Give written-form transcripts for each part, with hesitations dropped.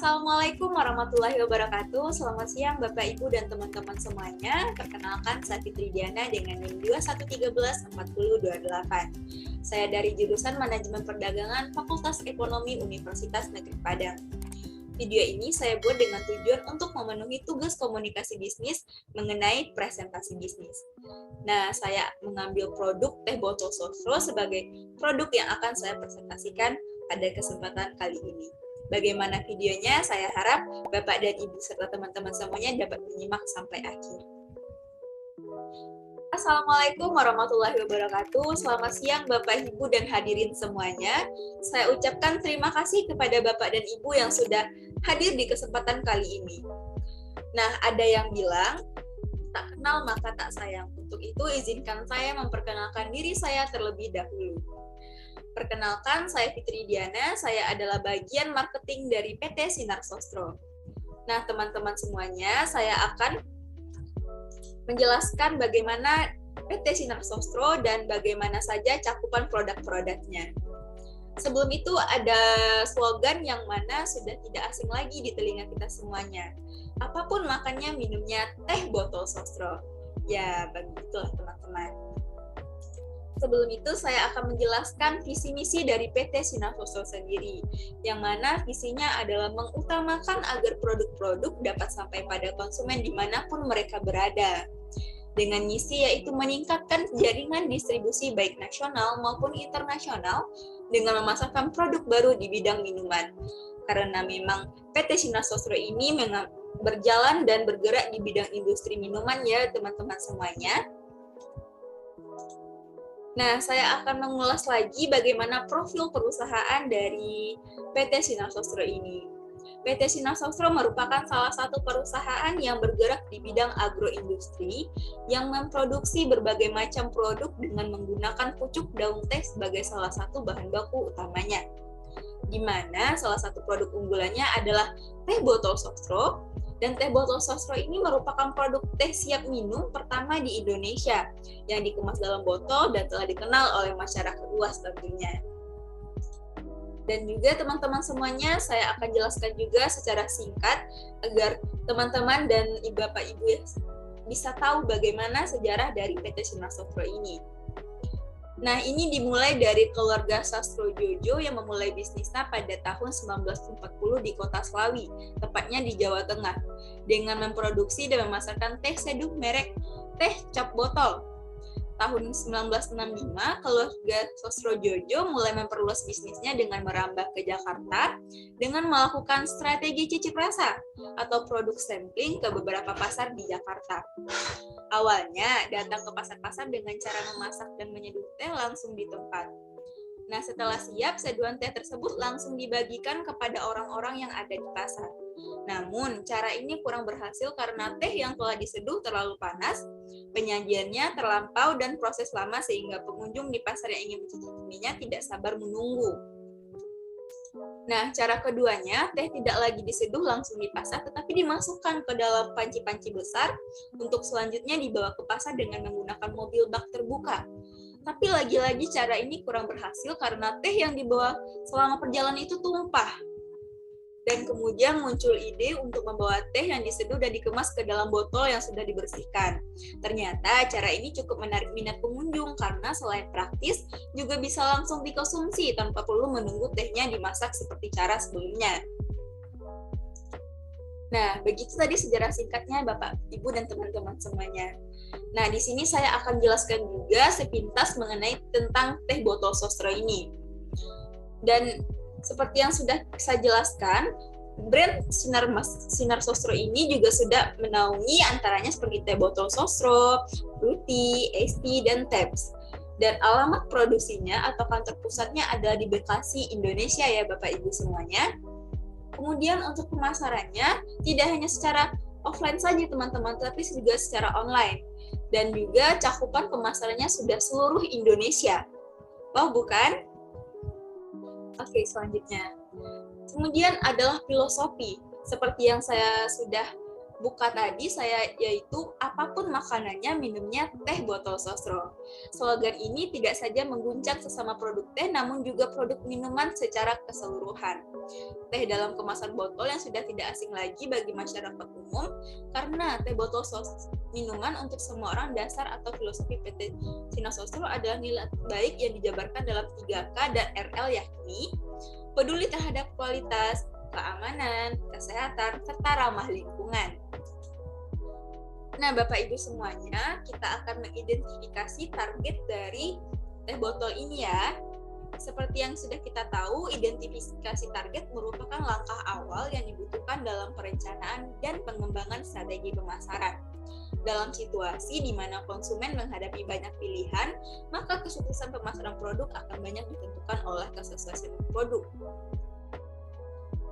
Assalamualaikum warahmatullahi wabarakatuh. Selamat siang Bapak Ibu dan teman-teman semuanya. Perkenalkan, saya Fitri Diana dengan NIM 21134028. Saya dari jurusan Manajemen Perdagangan Fakultas Ekonomi Universitas Negeri Padang. Video ini saya buat dengan tujuan untuk memenuhi tugas komunikasi bisnis mengenai presentasi bisnis. Nah, saya mengambil produk teh botol sosro sebagai produk yang akan saya presentasikan pada kesempatan kali ini. Bagaimana videonya? Saya harap Bapak dan Ibu serta teman-teman semuanya dapat menyimak sampai akhir. Assalamualaikum warahmatullahi wabarakatuh. Selamat siang Bapak, Ibu, dan hadirin semuanya. Saya ucapkan terima kasih kepada Bapak dan Ibu yang sudah hadir di kesempatan kali ini. Nah, ada yang bilang, tak kenal maka tak sayang. Untuk itu, izinkan saya memperkenalkan diri saya terlebih dahulu. Perkenalkan, saya Fitri Diana, saya adalah bagian marketing dari PT Sinar Sostro. Nah, teman-teman semuanya, saya akan menjelaskan bagaimana PT Sinar Sostro dan bagaimana saja cakupan produk-produknya. Sebelum itu ada slogan yang mana sudah tidak asing lagi di telinga kita semuanya. Apapun makannya, minumnya teh botol sostro. Ya, begitulah teman-teman. Sebelum itu, saya akan menjelaskan visi misi dari PT Sinar Sostro sendiri, yang mana visinya adalah mengutamakan agar produk-produk dapat sampai pada konsumen dimanapun mereka berada. Dengan misi yaitu meningkatkan jaringan distribusi baik nasional maupun internasional dengan memasarkan produk baru di bidang minuman. Karena memang PT Sinar Sostro ini berjalan dan bergerak di bidang industri minuman ya teman-teman semuanya. Nah, saya akan mengulas lagi bagaimana profil perusahaan dari PT Sinar Sostro ini. PT Sinar Sostro merupakan salah satu perusahaan yang bergerak di bidang agroindustri yang memproduksi berbagai macam produk dengan menggunakan pucuk daun teh sebagai salah satu bahan baku utamanya. Di mana salah satu produk unggulannya adalah teh botol sostro, dan teh botol sostro ini merupakan produk teh siap minum pertama di Indonesia yang dikemas dalam botol dan telah dikenal oleh masyarakat luas tentunya. Dan juga teman-teman semuanya, saya akan jelaskan juga secara singkat agar teman-teman dan Bapak Ibu bisa tahu bagaimana sejarah dari PT Sinar Sostro ini. Nah, ini dimulai dari keluarga Sastro Jojo yang memulai bisnisnya pada tahun 1940 di kota Slawi, tepatnya di Jawa Tengah, dengan memproduksi dan memasarkan teh seduh merek teh cap botol. Tahun 1965, keluarga Sastro Jojo mulai memperluas bisnisnya dengan merambah ke Jakarta dengan melakukan strategi cicip rasa atau produk sampling ke beberapa pasar di Jakarta. Awalnya datang ke pasar-pasar dengan cara memasak dan menyeduh teh langsung di tempat. Nah, setelah siap, seduhan teh tersebut langsung dibagikan kepada orang-orang yang ada di pasar. Namun, cara ini kurang berhasil karena teh yang telah diseduh terlalu panas, penyajiannya terlampau, dan proses lama sehingga pengunjung di pasar yang ingin mencicipinya tidak sabar menunggu. Nah, cara keduanya, teh tidak lagi diseduh langsung di pasar, tetapi dimasukkan ke dalam panci-panci besar untuk selanjutnya dibawa ke pasar dengan menggunakan mobil bak terbuka. Tapi lagi-lagi cara ini kurang berhasil karena teh yang dibawa selama perjalanan itu tumpah. Dan kemudian muncul ide untuk membawa teh yang diseduh dan dikemas ke dalam botol yang sudah dibersihkan. Ternyata cara ini cukup menarik minat pengunjung karena selain praktis, juga bisa langsung dikonsumsi tanpa perlu menunggu tehnya dimasak seperti cara sebelumnya. Nah, begitu tadi sejarah singkatnya Bapak, Ibu, dan teman-teman semuanya. Nah, di sini saya akan jelaskan juga sepintas mengenai tentang teh botol sostro ini. Dan seperti yang sudah saya jelaskan, brand Sinar Sostro ini juga sudah menaungi antaranya seperti teh botol sostro, fruity, iced tea, dan tabs. Dan alamat produksinya atau kantor pusatnya adalah di Bekasi, Indonesia ya Bapak Ibu semuanya. Kemudian untuk pemasarannya tidak hanya secara offline saja teman-teman, tapi juga secara online. Dan juga cakupan pemasarannya sudah seluruh Indonesia. Wow, bukan? Oke, selanjutnya. Kemudian adalah filosofi. Seperti yang saya sudah buka tadi yaitu apapun makanannya, minumnya teh botol sosro. Slogan ini tidak saja mengguncang sesama produk teh, namun juga produk minuman secara keseluruhan. Teh dalam kemasan botol yang sudah tidak asing lagi bagi masyarakat umum, karena teh botol minuman untuk semua orang dasar atau filosofi PT Cina Sosro adalah nilai baik yang dijabarkan dalam 3K dan RL, yakni peduli terhadap kualitas, keamanan, kesehatan, serta ramah lingkungan. Nah, Bapak Ibu semuanya, kita akan mengidentifikasi target dari teh botol ini ya. Seperti yang sudah kita tahu, identifikasi target merupakan langkah awal yang dibutuhkan dalam perencanaan dan pengembangan strategi pemasaran. Dalam situasi di mana konsumen menghadapi banyak pilihan, maka kesuksesan pemasaran produk akan banyak ditentukan oleh kesuksesan produk.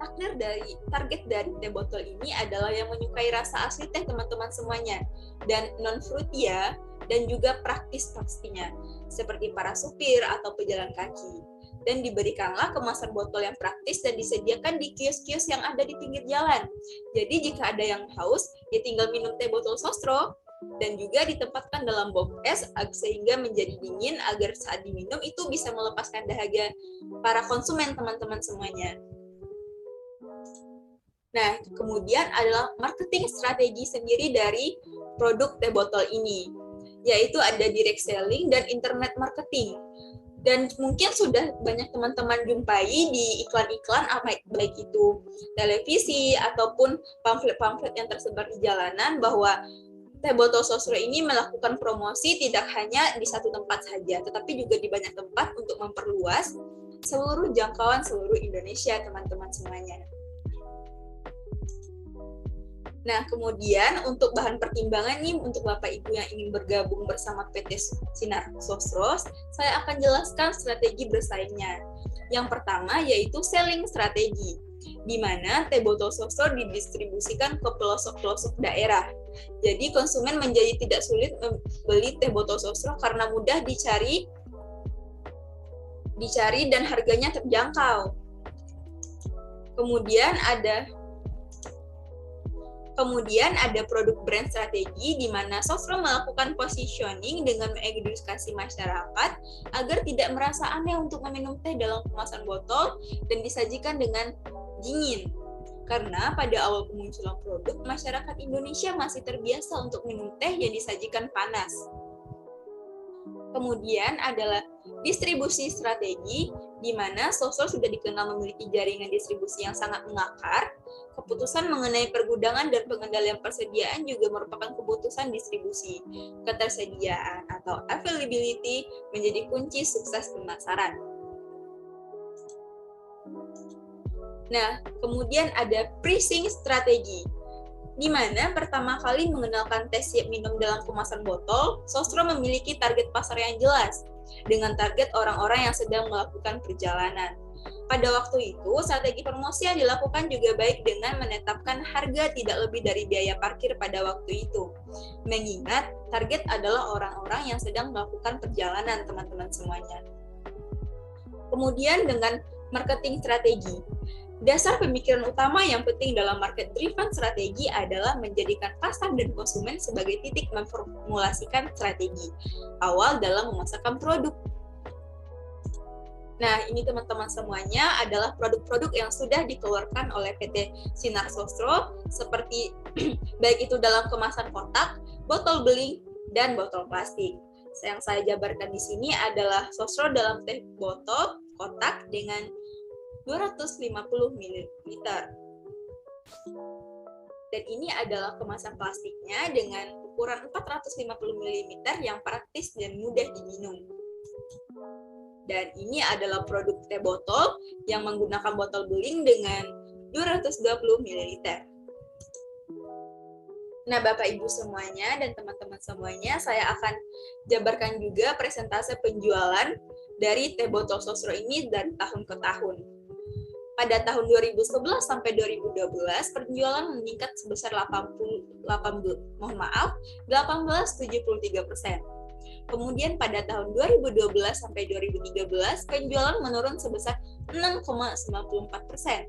Target dari teh botol ini adalah yang menyukai rasa asli teh teman-teman semuanya, dan non-fruity ya, dan juga praktis pastinya, seperti para supir atau pejalan kaki. Dan diberikanlah kemasan botol yang praktis dan disediakan di kios-kios yang ada di pinggir jalan. Jadi jika ada yang haus, ya tinggal minum teh botol sosro, dan juga ditempatkan dalam box es sehingga menjadi dingin agar saat diminum itu bisa melepaskan dahaga para konsumen teman-teman semuanya. Nah, kemudian adalah marketing strategi sendiri dari produk teh botol ini, yaitu ada direct selling dan internet marketing. Dan mungkin sudah banyak teman-teman jumpai di iklan-iklan, baik itu televisi ataupun pamflet-pamflet yang tersebar di jalanan, bahwa teh botol sosro ini melakukan promosi tidak hanya di satu tempat saja, tetapi juga di banyak tempat untuk memperluas seluruh jangkauan seluruh Indonesia, teman-teman semuanya. Nah, kemudian untuk bahan pertimbangan nih untuk Bapak Ibu yang ingin bergabung bersama PT Sinar Sosro, saya akan jelaskan strategi bersaingnya. Yang pertama yaitu selling strategi, di mana teh botol sosro didistribusikan ke pelosok-pelosok daerah. Jadi konsumen menjadi tidak sulit membeli teh botol sosro karena mudah dicari dan harganya terjangkau. Kemudian ada produk brand strategi, di mana sosro melakukan positioning dengan mengedukasi masyarakat agar tidak merasa aneh untuk meminum teh dalam kemasan botol dan disajikan dengan dingin. Karena pada awal kemunculan produk, masyarakat Indonesia masih terbiasa untuk minum teh yang disajikan panas. Kemudian adalah distribusi strategi, di mana sosro sudah dikenal memiliki jaringan distribusi yang sangat mengakar. Keputusan mengenai pergudangan dan pengendalian persediaan juga merupakan keputusan distribusi. Ketersediaan atau availability menjadi kunci sukses pemasaran. Nah, kemudian ada pricing strategi, di mana pertama kali mengenalkan teh siap minum dalam kemasan botol, sosro memiliki target pasar yang jelas, dengan target orang-orang yang sedang melakukan perjalanan. Pada waktu itu, strategi promosi yang dilakukan juga baik dengan menetapkan harga tidak lebih dari biaya parkir pada waktu itu. Mengingat target adalah orang-orang yang sedang melakukan perjalanan, teman-teman semuanya. Kemudian dengan marketing strategi. Dasar pemikiran utama yang penting dalam market-driven strategi adalah menjadikan pasar dan konsumen sebagai titik memformulasikan strategi awal dalam memasarkan produk. Nah, ini teman-teman semuanya adalah produk-produk yang sudah dikeluarkan oleh PT Sinar Sosro, seperti baik itu dalam kemasan kotak, botol beling, dan botol plastik. Yang saya jabarkan di sini adalah Sosro dalam teh botol kotak dengan 250 ml. Dan ini adalah kemasan plastiknya dengan ukuran 450 ml yang praktis dan mudah diminum. Dan ini adalah produk teh botol yang menggunakan botol beling dengan 220 ml. Nah, Bapak Ibu semuanya dan teman-teman semuanya, saya akan jabarkan juga presentase penjualan dari teh botol sosro ini dari tahun ke tahun. Pada tahun 2011 sampai 2012, penjualan meningkat sebesar 18,73%. Kemudian pada tahun 2012 sampai 2013, penjualan menurun sebesar 6,94%.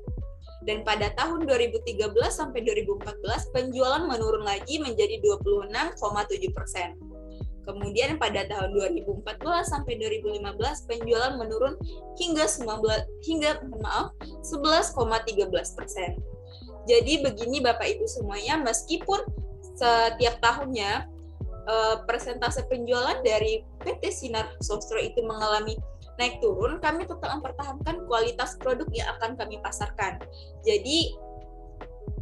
Dan pada tahun 2013 sampai 2014 penjualan menurun lagi menjadi 26,7%. Kemudian pada tahun 2014 sampai 2015 penjualan menurun hingga 11,13%. Jadi begini Bapak Ibu semuanya, meskipun setiap tahunnya persentase penjualan dari PT Sinar Sosro itu mengalami naik turun, kami tetap mempertahankan kualitas produk yang akan kami pasarkan. Jadi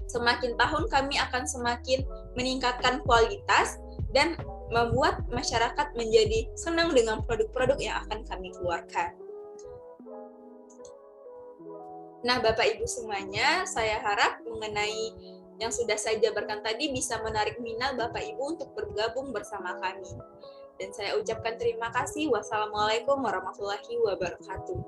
semakin tahun kami akan semakin meningkatkan kualitas dan membuat masyarakat menjadi senang dengan produk-produk yang akan kami keluarkan. Nah, Bapak Ibu semuanya, saya harap mengenai yang sudah saya jabarkan tadi bisa menarik minat Bapak Ibu untuk bergabung bersama kami. Dan saya ucapkan terima kasih. Wassalamualaikum warahmatullahi wabarakatuh.